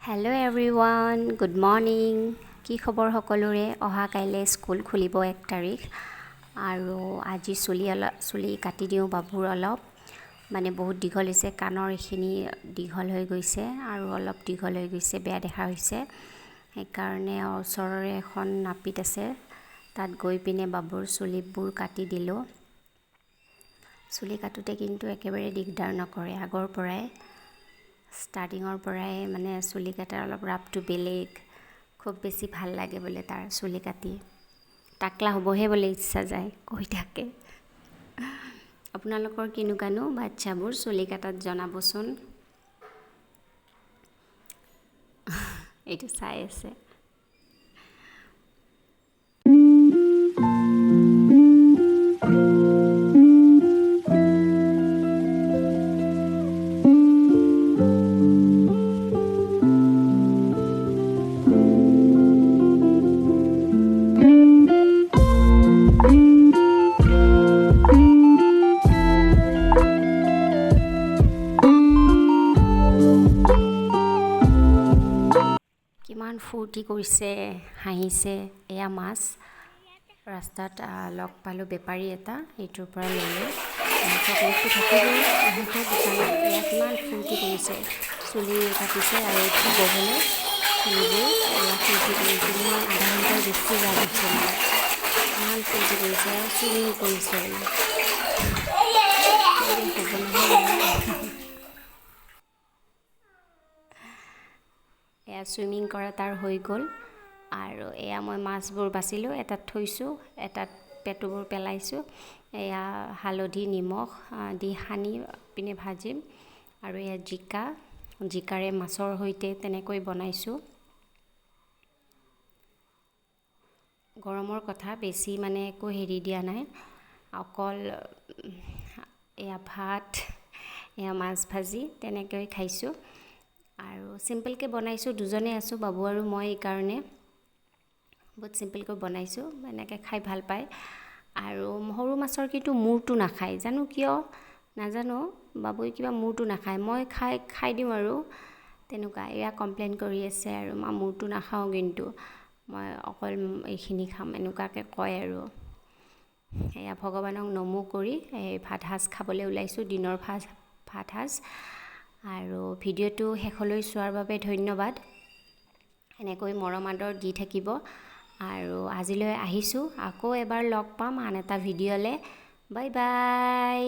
Hello' everyone, good morning. কি খবৰ সকলোৰে? অহা কাইলৈ স্কুল খুলিব 1 তাৰিখ আৰু আজি চুলি কাটি দিওঁ বাবুৰ অলপ। মানে বহুত দীঘল হৈছে, কাণৰ এইখিনি দীঘল হৈ গৈছে আৰু অলপ দীঘল হৈ গৈছে, বেয়া দেখা হৈছে। সেইকাৰণে ওচৰৰে এখন নাপিত আছে, তাত গৈ পিনে বাবুৰ চুলিবোৰ কাটি দিলোঁ। চুলি কাটোতে কিন্তু একেবাৰে দিগদাৰ নকৰে, আগৰ পৰাই ষ্টাৰ্টিঙৰ পৰাই মানে চুলি কাটাৰ অলপ ৰাপটো বেলেগ, খুব বেছি ভাল লাগে বোলে তাৰ চুলি কাটি। টাকলা হ'বহে বোলে ইচ্ছা যায়, কৈ থাকে। আপোনালোকৰ কেনেকুৱানো বাচ্চাবোৰ চুলি কাটাত জনাবচোন। এইটো চাই আছে। কিমান ফূৰ্তি কৰিছে, হাঁহিছে। এয়া মাছ ৰাস্তাত লগ পালোঁ, বেপাৰী এটা, এইটোৰ পৰা ল'লোঁ। চকলেটটো থাকিবই, ইহঁতে দোকানত এয়া কিমান ফূৰ্তি কৰিছে, চুলি কাটিছে আৰু ব'বলৈ খুলিবই। এয়া ফূৰ্তি কৰিছে, ইমান আধা ঘণ্টাৰ বেছি গা ধুইছে, মানে ইমান ফূৰ্তি কৰিছে আৰু চুইমিং কৰিছে বোলে। হ'ব নহয়। এয়া চুইমিং কৰা তাৰ হৈ গ'ল আৰু এয়া মই মাছবোৰ বাচিলোঁ, এটাত থৈছোঁ, এটাত পেটুবোৰ পেলাইছোঁ। এয়া হালধি নিমখ দি সানি পিনে ভাজিম আৰু এয়া জিকাৰে মাছৰ সৈতে তেনেকৈ বনাইছোঁ। গৰমৰ কথা, বেছি মানে একো হেৰি দিয়া নাই, অকল এয়া ভাত, এয়া মাছ ভাজি তেনেকৈ খাইছোঁ আৰু চিম্পলকৈ বনাইছোঁ। দুজনে আছোঁ, বাবু আৰু মই, এইকাৰণে বহুত চিম্পলকৈ বনাইছোঁ। এনেকৈ খাই ভাল পায়। আৰু সৰু মাছৰ কিন্তু মূৰটো নাখায়, জানো কিয় নাজানো, বাবুই কিবা মূৰটো নাখায়, মই খাই দিওঁ আৰু তেনেকুৱা। এয়া কমপ্লেইন কৰি আছে আৰু মা মূৰটো নাখাওঁ, কিন্তু মই অকল এইখিনি খাম, এনেকুৱাকৈ কয় আৰু। এয়া ভগৱানক নমো কৰি এই ভাত সাজ খাবলৈ ওলাইছোঁ, দিনৰ ভাত সাজ। আৰু ভিডিঅ'টো শেষলৈ চোৱাৰ বাবে ধন্যবাদ। এনেকৈ মৰম আদৰ দি থাকিব আৰু আজিলৈ আহিছোঁ, আকৌ এবাৰ লগ পাম আন এটা ভিডিঅ'লৈ। Bye bye.